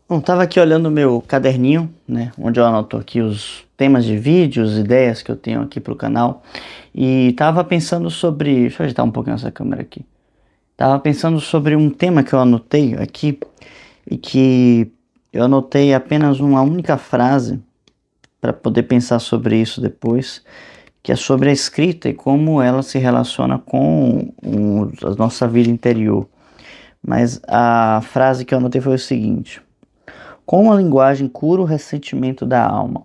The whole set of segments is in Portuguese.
Bom, tava aqui olhando o meu caderninho, né, onde eu anoto aqui os temas de vídeos, ideias que eu tenho aqui pro canal, e tava pensando sobre, deixa eu ajeitar um pouquinho essa câmera aqui. Tava pensando sobre um tema que eu anotei aqui e que eu anotei apenas uma única frase para poder pensar sobre isso depois, que é sobre a escrita e como ela se relaciona com a nossa vida interior. Mas a frase que eu anotei foi o seguinte: como a linguagem cura o ressentimento da alma.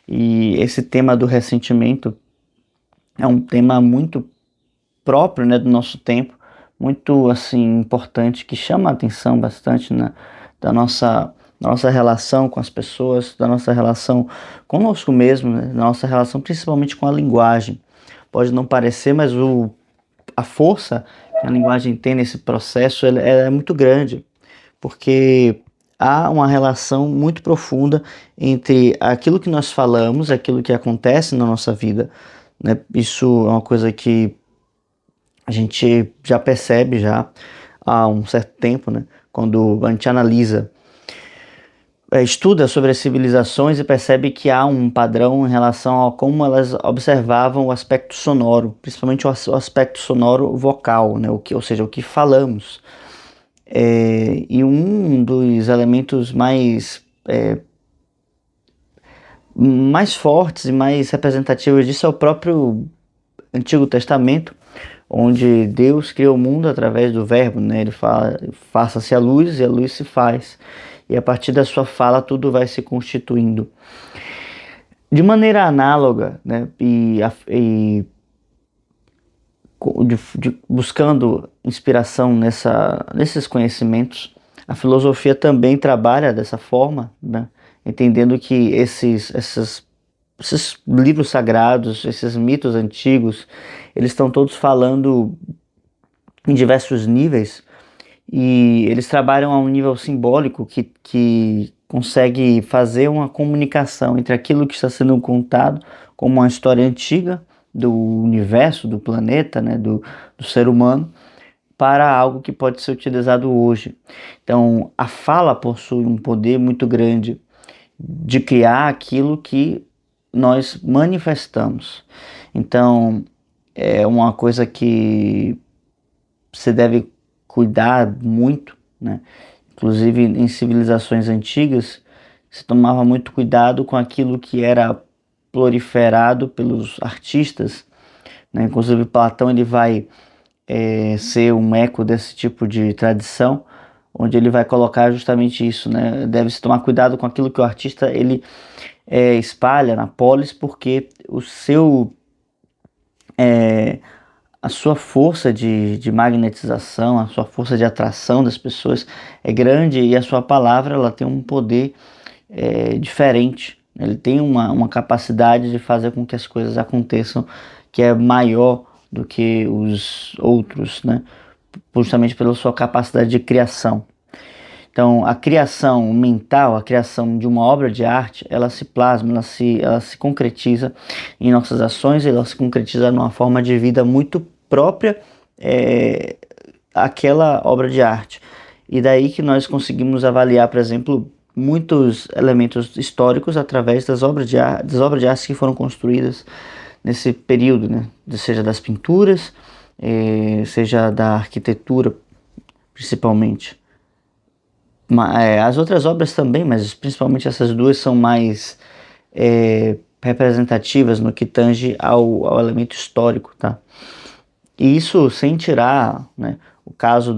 E esse tema do ressentimento é um tema muito próprio, né, do nosso tempo, muito assim importante, que chama a atenção bastante, né, da nossa relação com as pessoas, da nossa relação conosco mesmo, né, da nossa relação principalmente com a linguagem. Pode não parecer, mas a força que a linguagem tem nesse processo ela é muito grande, porque há uma relação muito profunda entre aquilo que nós falamos, aquilo que acontece na nossa vida, né? Isso é uma coisa que a gente já percebe já há um certo tempo, né? Quando a gente analisa, estuda sobre as civilizações e percebe que há um padrão em relação a como elas observavam o aspecto sonoro, principalmente o aspecto sonoro vocal, né? Ou seja, o que falamos. E um dos elementos mais fortes e mais representativos disso é o próprio Antigo Testamento, onde Deus criou o mundo através do verbo, né? Ele fala, faça-se a luz e a luz se faz. E a partir da sua fala tudo vai se constituindo. De maneira análoga, né? Buscando inspiração nesses conhecimentos, a filosofia também trabalha dessa forma, né? Entendendo que esses livros sagrados, esses mitos antigos, eles estão todos falando em diversos níveis e eles trabalham a um nível simbólico que consegue fazer uma comunicação entre aquilo que está sendo contado como uma história antiga do universo, do planeta, né, do ser humano, para algo que pode ser utilizado hoje. Então, a fala possui um poder muito grande de criar aquilo que nós manifestamos. Então, é uma coisa que você deve cuidar muito, né? Inclusive em civilizações antigas, se tomava muito cuidado com aquilo que era proliferado pelos artistas, né? Inclusive Platão ele vai ser um eco desse tipo de tradição, onde ele vai colocar justamente isso, né? Deve-se tomar cuidado com aquilo que o artista ele espalha na polis, porque é, a sua força de magnetização, a sua força de atração das pessoas é grande e a sua palavra ela tem um poder diferente. Ele tem uma capacidade de fazer com que as coisas aconteçam que é maior do que os outros, né? Justamente pela sua capacidade de criação. Então, a criação mental, a criação de uma obra de arte, ela se plasma, ela se concretiza em nossas ações, ela se concretiza numa forma de vida muito própria àquela obra de arte. E daí que nós conseguimos avaliar, por exemplo, muitos elementos históricos através das obras de arte que foram construídas nesse período, né? Seja das pinturas, seja da arquitetura, principalmente. As outras obras também, mas principalmente essas duas são mais representativas no que tange ao elemento histórico, tá? E isso sem tirar, né, o caso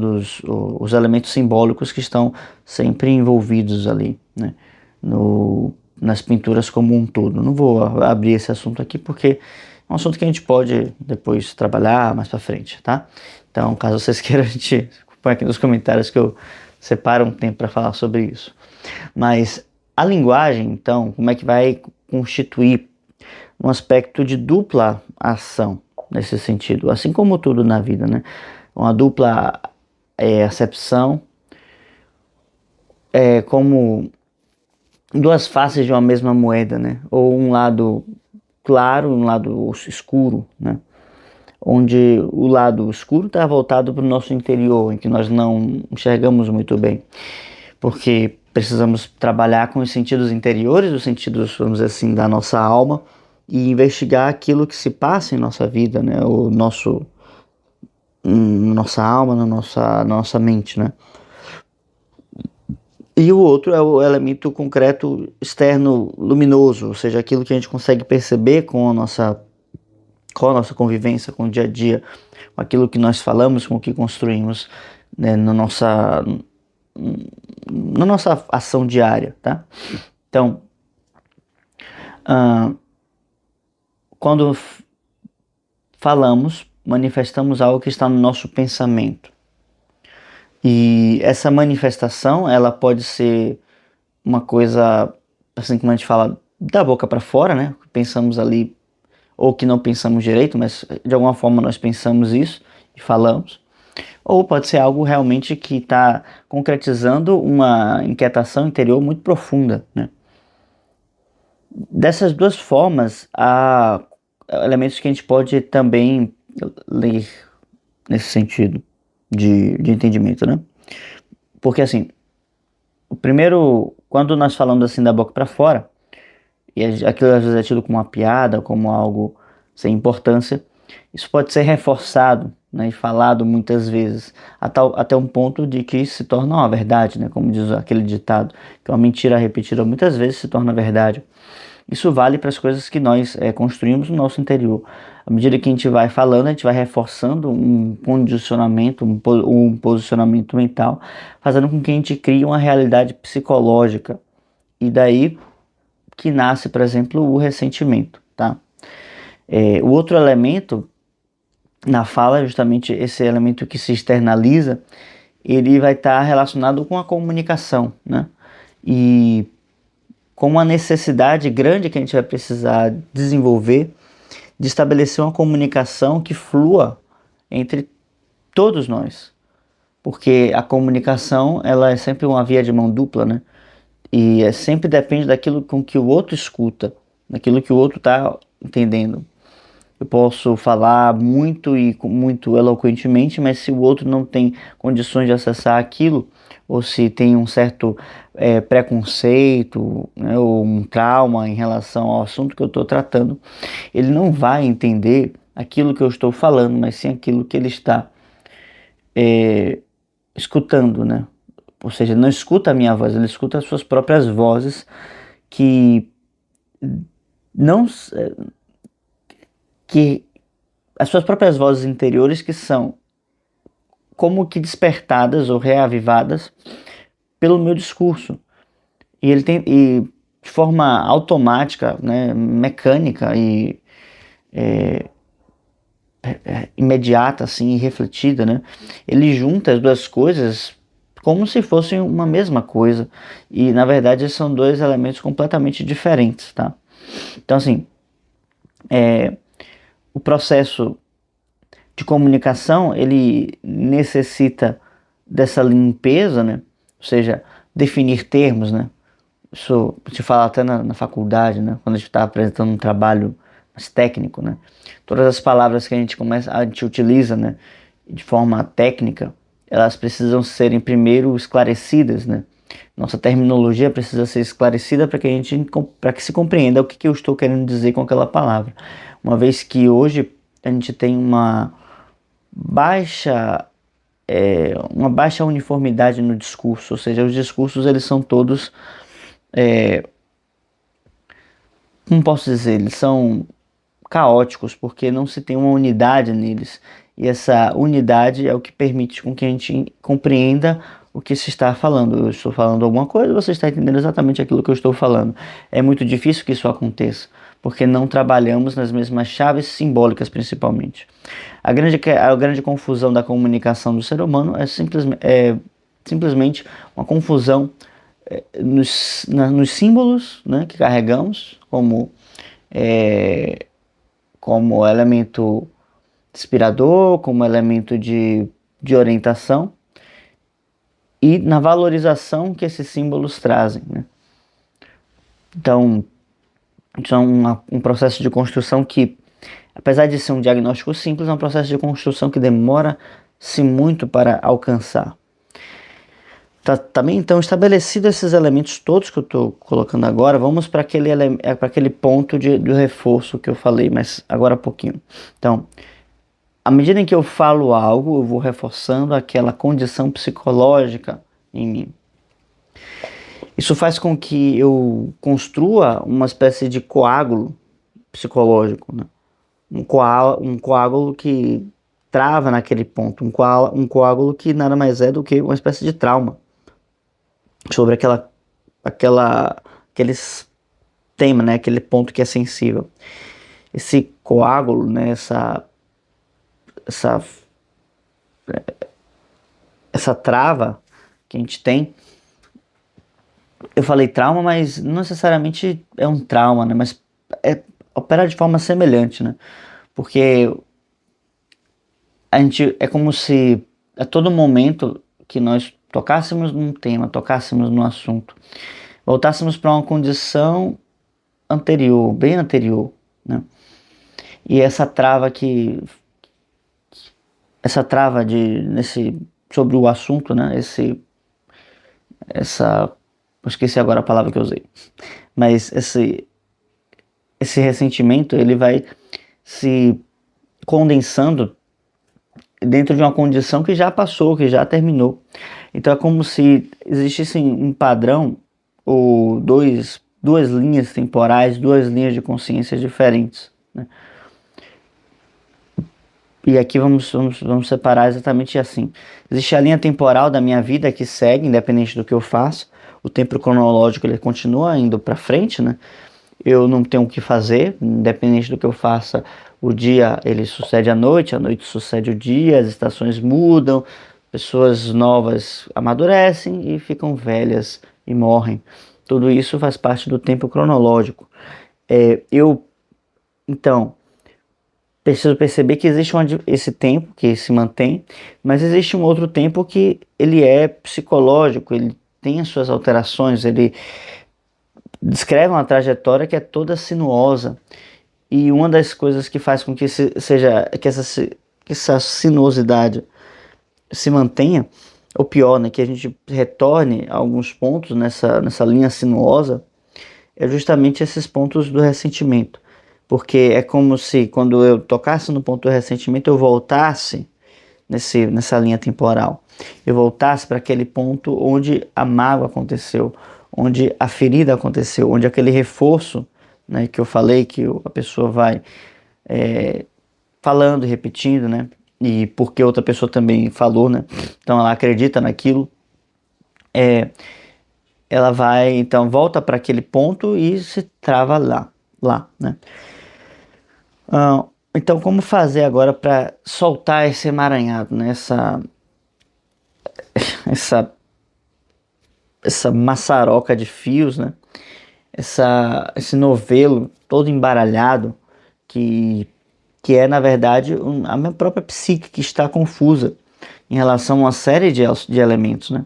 os elementos simbólicos que estão sempre envolvidos ali, né, nas pinturas como um todo. Não vou abrir esse assunto aqui porque é um assunto que a gente pode depois trabalhar mais pra frente, tá? Então, caso vocês queiram, a gente põe aqui nos comentários que eu separo um tempo para falar sobre isso. Mas a linguagem, então, como é que vai constituir um aspecto de dupla ação nesse sentido, assim como tudo na vida, né? Uma dupla acepção, como duas faces de uma mesma moeda, né? Ou um lado claro, um lado escuro, né? Onde o lado escuro está voltado para o nosso interior, em que nós não enxergamos muito bem. porque precisamos trabalhar com os sentidos interiores, os sentidos, vamos dizer assim, da nossa alma, e investigar aquilo que se passa em nossa vida, né? Nossa alma, na nossa mente, né? E o outro é o elemento concreto externo luminoso, ou seja, aquilo que a gente consegue perceber com a nossa convivência, com o dia a dia, com aquilo que nós falamos, com o que construímos, né, na nossa ação diária, tá? Então, ah, quando falamos, manifestamos algo que está no nosso pensamento. E essa manifestação, ela pode ser uma coisa, assim como a gente fala, da boca para fora, né? Pensamos ali, ou que não pensamos direito, mas de alguma forma nós pensamos isso e falamos. Ou pode ser algo realmente que está concretizando uma inquietação interior muito profunda, né? Dessas duas formas, há elementos que a gente pode também ler nesse sentido de entendimento, né? Porque assim, o primeiro, quando nós falamos assim da boca para fora, e aquilo às vezes é tido como uma piada, como algo sem importância, isso pode ser reforçado, né, e falado muitas vezes, até um ponto de que se torna uma verdade, né, como diz aquele ditado, que uma mentira repetida muitas vezes se torna verdade. Isso vale para as coisas que nós construímos no nosso interior. À medida que a gente vai falando, a gente vai reforçando um condicionamento, um posicionamento mental, fazendo com que a gente crie uma realidade psicológica. E daí que nasce, por exemplo, o ressentimento, tá? O outro elemento na fala é justamente esse elemento que se externaliza, ele vai estar relacionado com a comunicação, né? E com uma necessidade grande que a gente vai precisar desenvolver de estabelecer uma comunicação que flua entre todos nós, porque a comunicação ela é sempre uma via de mão dupla, né? E sempre depende daquilo com que o outro escuta, daquilo que o outro está entendendo. Eu posso falar muito e muito eloquentemente, mas se o outro não tem condições de acessar aquilo, ou se tem um certo preconceito, né, ou um trauma em relação ao assunto que eu estou tratando, ele não vai entender aquilo que eu estou falando, mas sim aquilo que ele está escutando, né? Ou seja, ele não escuta a minha voz, ele escuta as suas próprias vozes que não que as suas próprias vozes interiores que são como que despertadas ou reavivadas pelo meu discurso. E de forma automática, né, mecânica e imediata, assim, e refletida, né, ele junta as duas coisas como se fossem uma mesma coisa. E, na verdade, são dois elementos completamente diferentes, tá? Então, assim, o processo de comunicação, ele necessita dessa limpeza, né? Ou seja, definir termos, né? Isso se fala até na faculdade, né? Quando a gente está apresentando um trabalho mais técnico, né? Todas as palavras que a gente utiliza, né? De forma técnica, elas precisam serem primeiro esclarecidas, né? Nossa terminologia precisa ser esclarecida para que se compreenda o que eu estou querendo dizer com aquela palavra. Uma vez que hoje a gente tem baixa uma baixa uniformidade no discurso, ou seja, os discursos eles são todos, como posso dizer, eles são caóticos porque não se tem uma unidade neles, e essa unidade é o que permite com que a gente compreenda o que se está falando. Eu estou falando alguma coisa, você está entendendo exatamente aquilo que eu estou falando. É muito difícil que isso aconteça, porque não trabalhamos nas mesmas chaves simbólicas, principalmente. A grande confusão da comunicação do ser humano é simplesmente uma confusão nos símbolos, né, que carregamos como elemento inspirador, como elemento de orientação, e na valorização que esses símbolos trazem, né? Então, isso é um processo de construção que, apesar de ser um diagnóstico simples, é um processo de construção que demora-se muito para alcançar. Tá bem, então, estabelecido esses elementos todos que eu estou colocando agora, vamos para aquele ponto do reforço que eu falei, mas agora há pouquinho. Então, à medida em que eu falo algo, eu vou reforçando aquela condição psicológica em mim. Isso faz com que eu construa uma espécie de coágulo psicológico, né? Um coágulo que trava naquele ponto, um coágulo que nada mais é do que uma espécie de trauma sobre aqueles tema, né? Aquele ponto que é sensível. Esse coágulo, né? Essa, essa trava que a gente tem. Eu falei trauma, mas não necessariamente é um trauma, né? Mas opera de forma semelhante, né? Porque a gente é como se a todo momento que nós tocássemos num tema, tocássemos num assunto, voltássemos para uma condição anterior, bem anterior, né? E essa trava sobre o assunto, né? Essa, eu esqueci agora a palavra que eu usei, mas esse ressentimento ele vai se condensando dentro de uma condição que já passou, que já terminou. Então é como se existissem um padrão ou duas linhas temporais, duas linhas de consciência diferentes, né? E aqui vamos separar exatamente assim. Existe a linha temporal da minha vida que segue, independente do que eu faço. O tempo cronológico ele continua indo para frente, né? Eu não tenho o que fazer, independente do que eu faça. O dia ele sucede à noite, a noite sucede o dia, as estações mudam, pessoas novas amadurecem e ficam velhas e morrem. Tudo isso faz parte do tempo cronológico. Eu, então, preciso perceber que existe esse tempo que se mantém, mas existe um outro tempo que ele é psicológico, ele tem as suas alterações, ele descreve uma trajetória que é toda sinuosa. E uma das coisas que faz com que que essa sinuosidade se mantenha, ou pior, né, que a gente retorne a alguns pontos nessa linha sinuosa, é justamente esses pontos do ressentimento. Porque é como se quando eu tocasse no ponto do ressentimento, eu voltasse nessa linha temporal. Eu voltasse para aquele ponto onde a mágoa aconteceu, onde a ferida aconteceu, onde aquele reforço, né, que eu falei, que a pessoa vai falando, repetindo, né? E porque outra pessoa também falou, né? Então ela acredita naquilo, ela vai, então volta para aquele ponto e se trava lá, né? Então como fazer agora para soltar esse emaranhado, né? Essa, essa maçaroca de fios, né? Esse novelo todo embaralhado que, que é, na verdade, a minha própria psique que está confusa em relação a uma série de elementos, né?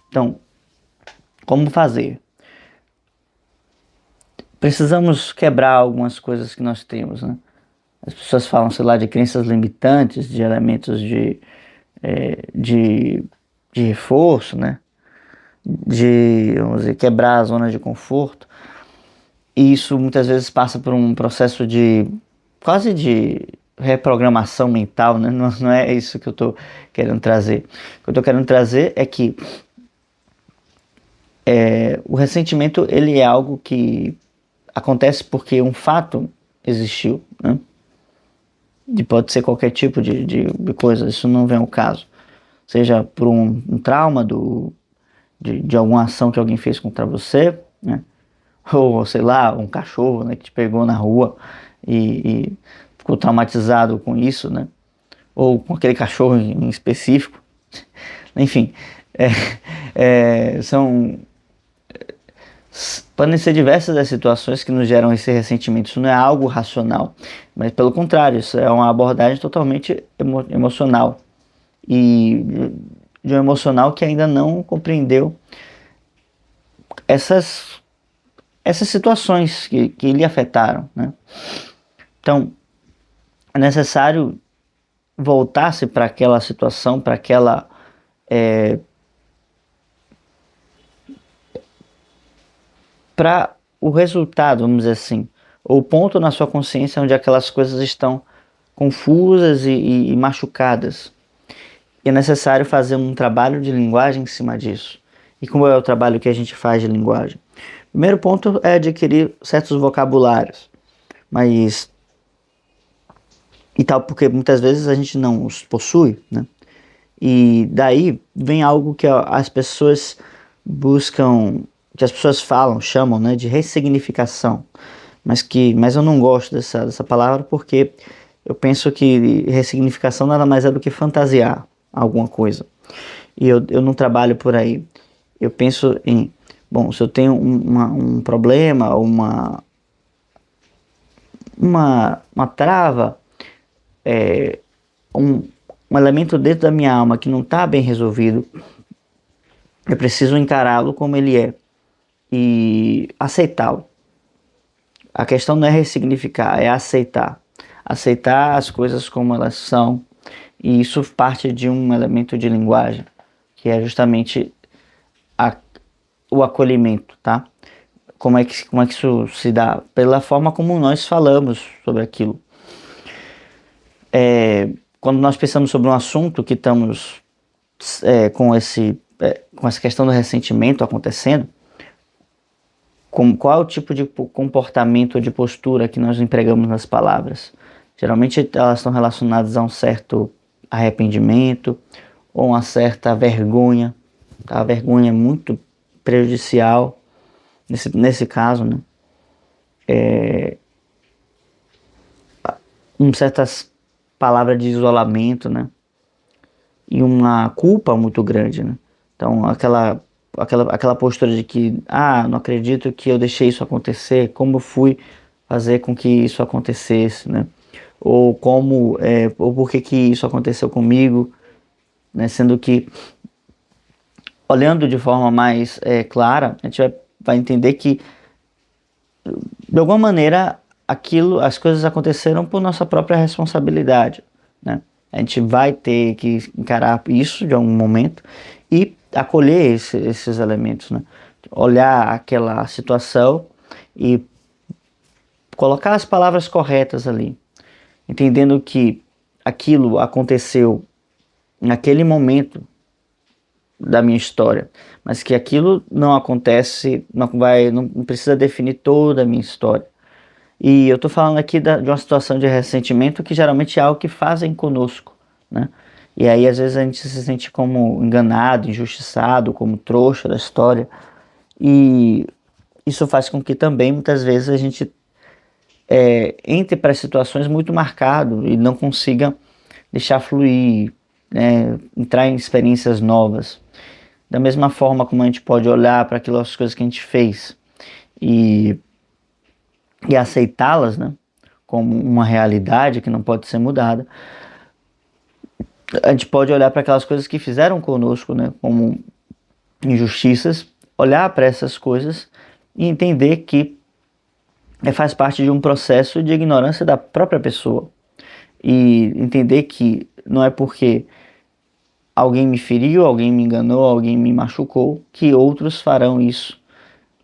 Então, como fazer? Precisamos quebrar algumas coisas que nós temos, né? As pessoas falam, sei lá, de crenças limitantes, de elementos de, de reforço, né? Vamos dizer, quebrar a zona de conforto. E isso muitas vezes passa por um processo de quase de reprogramação mental, né? Não é isso que eu estou querendo trazer. O que eu estou querendo trazer é que o ressentimento ele é algo que acontece porque um fato existiu, né? E pode ser qualquer tipo de coisa, isso não vem ao caso. Seja por um trauma de alguma ação que alguém fez contra você, né? Ou sei lá, um cachorro, né, que te pegou na rua e ficou traumatizado com isso, né? Ou com aquele cachorro em específico. Enfim, é, são podem ser diversas as situações que nos geram esse ressentimento. Isso não é algo racional, mas pelo contrário, isso é uma abordagem totalmente emocional e de um emocional que ainda não compreendeu essas situações que lhe afetaram, né? Então, é necessário voltar-se para aquela situação, para aquela para o resultado, vamos dizer assim, ou o ponto na sua consciência onde aquelas coisas estão confusas e machucadas. E é necessário fazer um trabalho de linguagem em cima disso. E como é o trabalho que a gente faz de linguagem? Primeiro ponto é adquirir certos vocabulários, mas e tal, porque muitas vezes a gente não os possui, né? E daí vem algo que as pessoas buscam, que as pessoas falam, chamam, né, de ressignificação, mas eu não gosto dessa palavra porque eu penso que ressignificação nada mais é do que fantasiar alguma coisa. E eu não trabalho por aí. Eu penso em, bom, se eu tenho um problema, uma trava, um, um elemento dentro da minha alma que não está bem resolvido, eu preciso encará-lo como ele é e aceitá-lo. A questão não é ressignificar, é aceitar. Aceitar as coisas como elas são. E isso parte de um elemento de linguagem, que é justamente a, o acolhimento, tá? Como é que isso se dá? Pela forma como nós falamos sobre aquilo. Quando nós pensamos sobre um assunto que estamos com essa questão do ressentimento acontecendo, qual é o tipo de comportamento ou de postura que nós empregamos nas palavras? Geralmente elas estão relacionadas a um certo arrependimento ou uma certa vergonha. Tá? A vergonha é muito prejudicial nesse caso, né? Certas palavras de isolamento, né? E uma culpa muito grande, né? Então aquela postura de que, não acredito que eu deixei isso acontecer, como eu fui fazer com que isso acontecesse, né? Ou por que isso aconteceu comigo, né? Sendo que, olhando de forma mais clara, a gente vai entender que, de alguma maneira, as coisas aconteceram por nossa própria responsabilidade, né? A gente vai ter que encarar isso de algum momento e acolher esses elementos, né? Olhar aquela situação e colocar as palavras corretas ali, entendendo que aquilo aconteceu naquele momento da minha história, mas que aquilo não acontece, não precisa definir toda a minha história. E eu estou falando aqui de uma situação de ressentimento que geralmente é algo que fazem conosco, né? E aí às vezes a gente se sente como enganado, injustiçado, como trouxa da história. E isso faz com que também muitas vezes a gente entre para situações muito marcado e não consiga deixar fluir, né? Entrar em experiências novas. Da mesma forma como a gente pode olhar para aquelas coisas que a gente fez e aceitá-las, né, como uma realidade que não pode ser mudada, a gente pode olhar para aquelas coisas que fizeram conosco, né, como injustiças, olhar para essas coisas e entender que faz parte de um processo de ignorância da própria pessoa. E entender que não é porque alguém me feriu, alguém me enganou, alguém me machucou, que outros farão isso,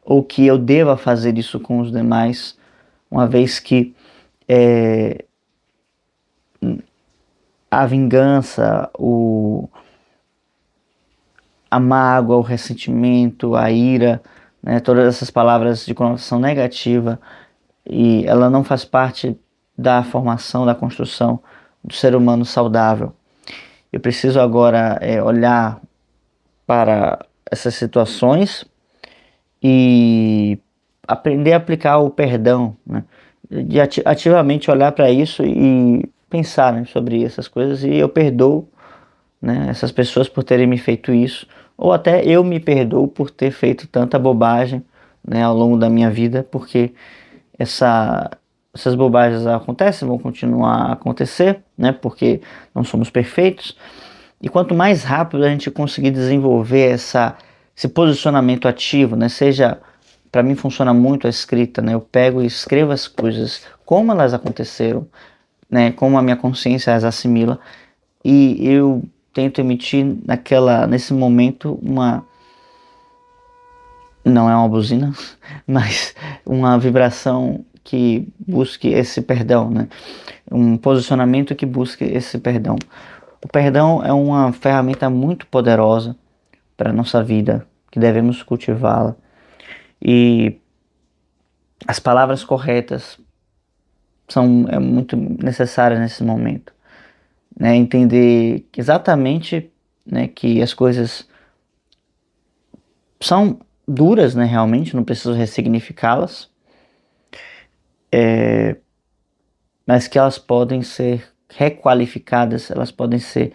ou que eu deva fazer isso com os demais, uma vez que a vingança, a mágoa, o ressentimento, a ira, né, todas essas palavras de conotação negativa, e ela não faz parte da formação, da construção do ser humano saudável. Eu preciso agora olhar para essas situações e aprender a aplicar o perdão, né? De ativamente olhar para isso e pensar, né, sobre essas coisas, e eu perdoo, né, essas pessoas por terem me feito isso, ou até eu me perdoo por ter feito tanta bobagem, né, ao longo da minha vida, porque essas bobagens acontecem, vão continuar a acontecer, né, porque não somos perfeitos. E quanto mais rápido a gente conseguir desenvolver esse posicionamento ativo, né, seja, para mim funciona muito a escrita, né, eu pego e escrevo as coisas como elas aconteceram, né, como a minha consciência as assimila, e eu tento emitir nesse momento não é uma buzina, mas uma vibração que busque esse perdão, né? Um posicionamento que busque esse perdão. O perdão é uma ferramenta muito poderosa para a nossa vida, que devemos cultivá-la. E as palavras corretas são muito necessárias nesse momento, né? Entender exatamente, né, que as coisas são duras, né, realmente, não preciso ressignificá-las, mas que elas podem ser requalificadas, elas podem ser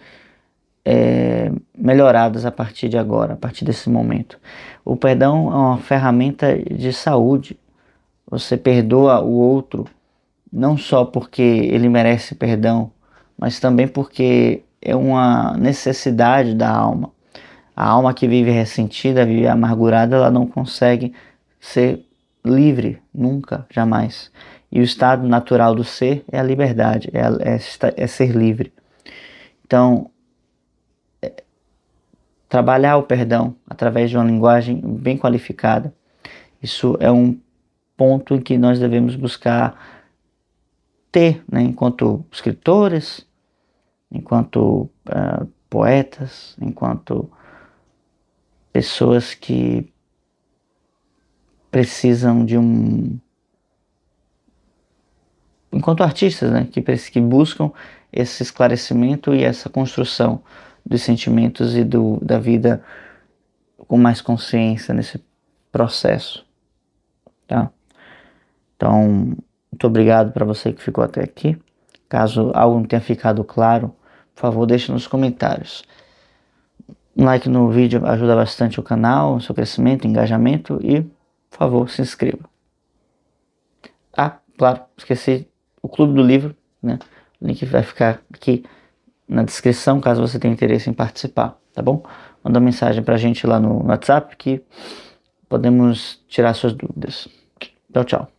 melhoradas a partir de agora, a partir desse momento. O perdão é uma ferramenta de saúde. Você perdoa o outro não só porque ele merece perdão, mas também porque é uma necessidade da alma. A alma que vive ressentida, vive amargurada, ela não consegue ser livre, nunca, jamais. E o estado natural do ser é a liberdade, é ser livre. Então, trabalhar o perdão através de uma linguagem bem qualificada, isso é um ponto em que nós devemos buscar ter, né, enquanto escritores, enquanto poetas, enquanto pessoas que precisam de enquanto artistas, né, que buscam esse esclarecimento e essa construção dos sentimentos e da vida com mais consciência nesse processo, tá? Então, muito obrigado para você que ficou até aqui. Caso algo não tenha ficado claro, por favor, deixe nos comentários. Um like no vídeo ajuda bastante o canal, o seu crescimento, engajamento e, por favor, se inscreva. Ah, claro, esqueci o Clube do Livro, né? O link vai ficar aqui na descrição, caso você tenha interesse em participar, tá bom? Manda uma mensagem pra gente lá no WhatsApp que podemos tirar suas dúvidas. Tchau, tchau.